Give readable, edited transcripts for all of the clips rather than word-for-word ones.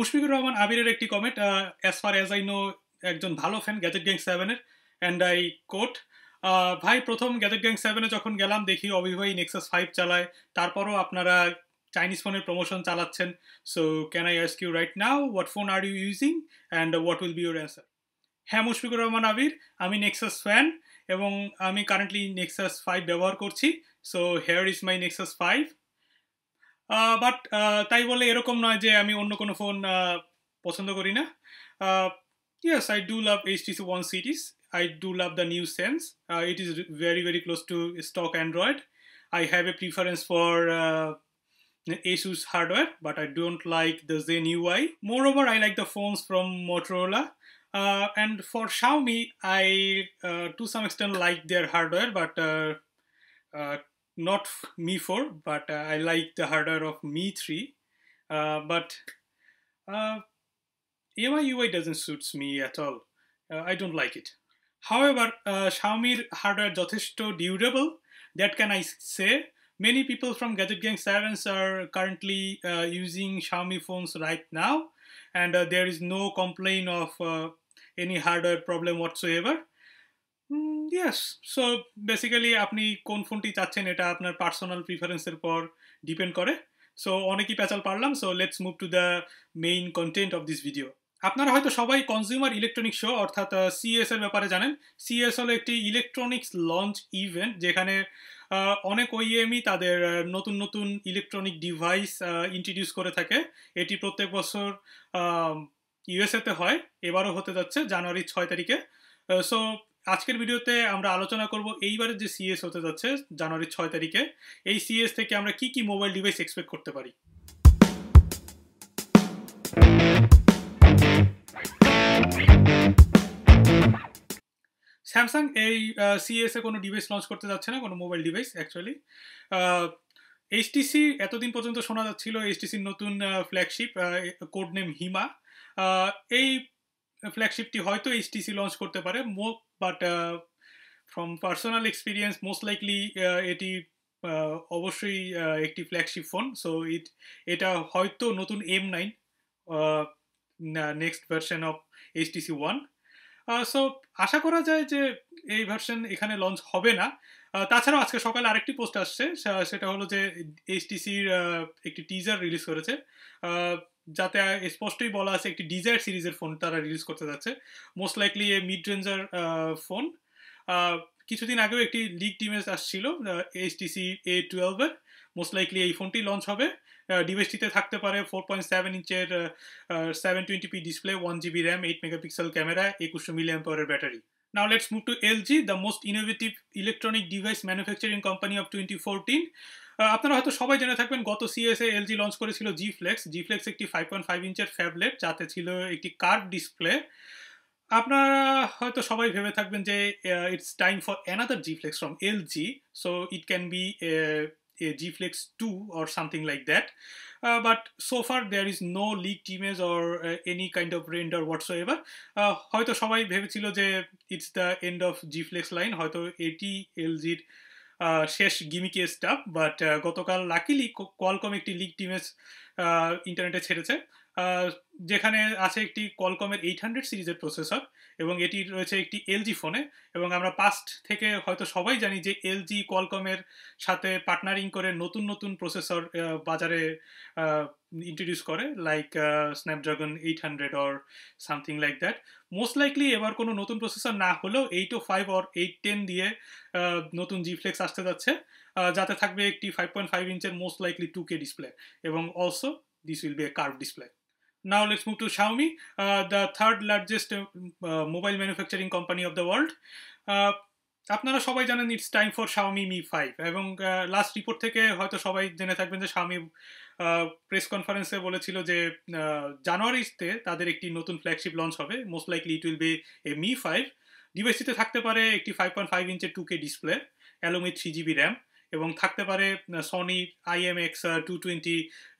মুশফিকুর রহমান আবিরের একটি comment, as far as I know একজন ভালো ফ্যান গ্যাজেট গ্যাং সেভেনের, অ্যান্ড আই কোট, ভাই প্রথম গ্যাজেট গ্যাং সেভেনে যখন গেলাম দেখি অভিভাই নেক্সাস 5 চালায়, তারপরও আপনারা চাইনিজ ফোনের প্রমোশন চালাচ্ছেন। So can I ask you right now what phone are you using and what will be your answer? হ্যাঁ, মুশফিকুর রহমান আবির, আমি নেক্সাস ফ্যান এবং আমি কারেন্টলি নেক্সাস 5 ব্যবহার করছি। So here is my Nexus 5। But তাই বলে এরকম নয় যে আমি অন্য কোনো ফোন পছন্দ করি না। Yes, I do love HTC One series. I do love the new Sense. It is very, very close to stock Android. I have a preference for Asus hardware, but I don't like the Zen UI. Moreover, I like the phones from Motorola. And for Xiaomi, I to some extent like their hardware, but uh, not Mi 4, but I like the hardware of Mi 3. But MI UI doesn't suits me at all. I don't like it. However, Xiaomi hardware যথেষ্ট durable. That can I say. Many people from Gadget Gang 7s are currently using Xiaomi phones right now, and there is no complaint of any hardware problem whatsoever. Yes, so basically আপনি কোন ফোনটি চাচ্ছেন এটা আপনার personal প্রিফারেন্সের পর depend করে। So অনেকই প্যাচাল পারলাম, so let's move to the main content of this video. আপনারা হয়তো সবাই কনজিউমার ইলেকট্রনিক্স শো অর্থাৎ সিএস এর ব্যাপারে জানেন। সিএস হলো একটি ইলেকট্রনিক্স লঞ্চ ইভেন্ট যেখানে অনেক ওইএমই তাদের নতুন নতুন ইলেকট্রনিক ডিভাইস ইন্ট্রোডিউস করে থাকে। এটি প্রত্যেক বছর ইউএসএতে হয়, এবারও হতে যাচ্ছে জানুয়ারি 6 তারিখে। সো আজকের ভিডিওতে আমরা আলোচনা করব এইবারের যে সিএস হতে যাচ্ছে জানুয়ারি 6 তারিখে, এই সিএস থেকে আমরা কি কি মোবাইল ডিভাইস এক্সপেক্ট করতে পারি। স্যামসাং এই সিএস এ কোনো ডিভাইস লঞ্চ করতে যাচ্ছে না, কোনো মোবাইল ডিভাইস অ্যাকচুয়ালি। এইচটিসি এতদিন পর্যন্ত শোনা যাচ্ছিল এইচটিসির নতুন ফ্ল্যাগশিপ কোড নেম হিমা। এই ফ্ল্যাগশিপটি হয়তো এইচটিসি লঞ্চ করতে পারে, but from personal experience most likely এটি অবশ্যই একটি ফ্ল্যাগশিপ ফোন। সো এটা হয়তো নতুন M9 next version of HTC one. So আশা করা যায় যে এই ভার্সন এখানে লঞ্চ হবে না। তাছাড়াও আজকে সকালে আরেকটি পোস্ট আসছে, সেটা হলো যে এইচটিসির একটি টিজার রিলিজ করেছে, যাতে স্পষ্টই বলা আছে একটি ডিজায়ার সিরিজের ফোন তারা রিলিজ করতে যাচ্ছে, মোস্ট লাইকলি এ মিড রেঞ্জার ফোন। কিছুদিন আগেও একটি লিক ইমেজ আসছিল এইচটিসি A12 এর, মোস্ট লাইকলি এই ফোনটি লঞ্চ হবে। ডিভাইসটিতে থাকতে পারে 4.7 ইঞ্চের 720p display, 1GB RAM, 8 megapixel camera, 2100 mAh battery. Now let's move to LG, the most innovative electronic device manufacturing company of 2014. আপনারা হয়তো সবাই জেনে থাকবেন গত সিএসএ এলজি লঞ্চ করেছিল জি ফ্লেক্স একটি 5.5 ইঞ্চের ফ্যাবলেট, যাতে ছিল একটি কার্ভ ডিসপ্লে। আপনারা হয়তো সবাই ভেবে থাকবেন যে it's time for another G Flex from LG, so it can be a G Flex 2 or something like that. But so far there is no leaked image or any kind of render whatsoever. হয়তো সবাই ভেবেছিল যে it's the end of G Flex line, হয়তো এটি এলজির শেষ গিমিকে stuff. But গতকাল লাকিলি কোয়ালকম একটি লিকড ইমেজ ইন্টারনেটে ছেড়েছে, যেখানে আছে একটি কোয়ালকমের 800 সিরিজের প্রসেসর এবং এটি রয়েছে একটি এলজি ফোনে। এবং আমরা পাস্ট থেকে হয়তো সবাই জানি যে এলজি কোয়ালকমের সাথে পার্টনারিং করে নতুন নতুন প্রসেসর বাজারে ইন্ট্রোডিউস করে, like Snapdragon 800 or something like that. Most likely এবার কোনো নতুন প্রসেসর না হলেও 805 অর 810 দিয়ে নতুন জি ফ্লেক্স আসতে যাচ্ছে, যাতে থাকবে একটি 5.5 ইঞ্চের মোস্ট লাইকলি 2K ডিসপ্লে, এবং also this will be a curve display. Now let's move to Xiaomi, the third largest mobile manufacturing company of the world. আপনারা সবাই জানেন it's time for Xiaomi Mi 5, এবং লাস্ট রিপোর্ট থেকে হয়তো সবাই জেনে থাকবেন যে Xiaomi প্রেস কনফারেন্সে বলেছিল যে জানুয়ারিতে তাদের একটি নতুন ফ্ল্যাগশিপ লঞ্চ হবে, most likely it will be A Mi 5। ডিভাইসটিতে থাকতে পারে একটি 5.5 ইঞ্চের 2K display along with 3GB RAM, এবং থাকতে পারে সনি IMX 220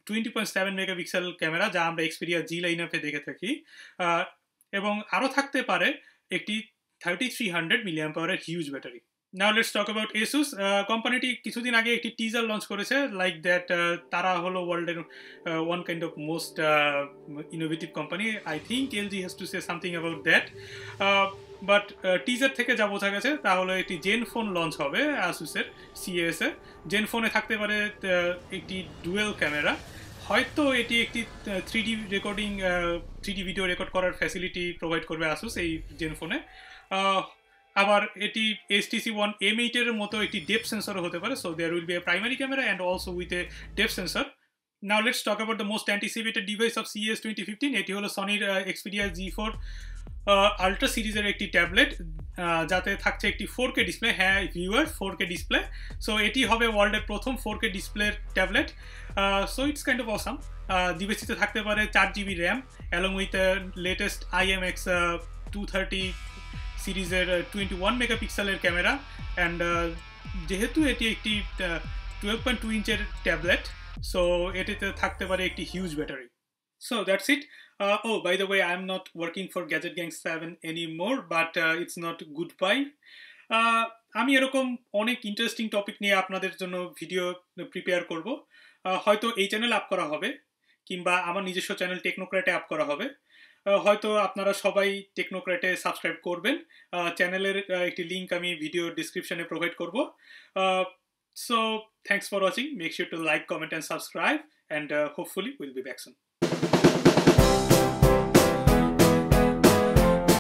20.7 মেগাপিক্সেল ক্যামেরা, যা আমরা এক্সপিরিয়া জি লাইনআপে দেখে থাকি, এবং আরও থাকতে পারে একটি 3300 mAh huge battery. Now let's talk about Asus. কোম্পানিটি কিছুদিন আগে একটি টিজার লঞ্চ করেছে, লাইক দ্যাট তারা হলো ওয়ার্ল্ডের one kind of most innovative company. I think LG has to say something about that. But teaser থেকে যা বোঝা গেছে তা হলো একটি জেন ফোন লঞ্চ হবে আসুসের সিএস এ। জেন ফোনে থাকতে পারে একটি ডুয়েল ক্যামেরা, হয়তো এটি একটি 3D recording, 3D video record করার ফ্যাসিলিটি প্রোভাইড করবে আসুস এই জেন ফোনে। আবার এটি HTC One M8 এর মতো একটি ডেপথ সেন্সরও হতে পারে, so there will be a primary camera and also with a depth sensor. Now let's talk about the most anticipated device of CES 2015। এটি হলো সনির Xperia G4 আলট্রা সিরিজের একটি ট্যাবলেট, যাতে থাকছে একটি 4K ডিসপ্লে। হ্যাঁ ভিউয়ার, 4K ডিসপ্লে। সো এটি হবে ওয়ার্ল্ডের প্রথম 4K ডিসপ্লের tablet. So it's kind of awesome. ডিভাইসটিতে থাকতে পারে 4GB RAM along with latest IMX 230 সিরিজের 21 মেগাপিক্সেলের ক্যামেরা, অ্যান্ড যেহেতু এটি একটি 12.2 ইঞ্চের ট্যাবলেট, সো এটিতে থাকতে পারে একটি huge battery. So that's it. Oh, by the way, I'm not working for Gadget Gang 7 anymore, but it's not goodbye. আমি এরকম অনেক ইন্টারেস্টিং টপিক নিয়ে আপনাদের জন্য ভিডিও প্রিপেয়ার করব। হয়তো এই চ্যানেল আপ করা হবে, কিংবা আমার নিজস্ব চ্যানেল টেকনোক্র্যাটে আপ করা হবে। হয়তো আপনারা সবাই টেকনোক্র্যাটে সাবস্ক্রাইব করবেন। চ্যানেলের একটি লিঙ্ক আমি ভিডিও ডিসক্রিপশনে প্রোভাইড করব। So thanks for watching. Make sure to like, comment and subscribe, and hopefully will be back soon.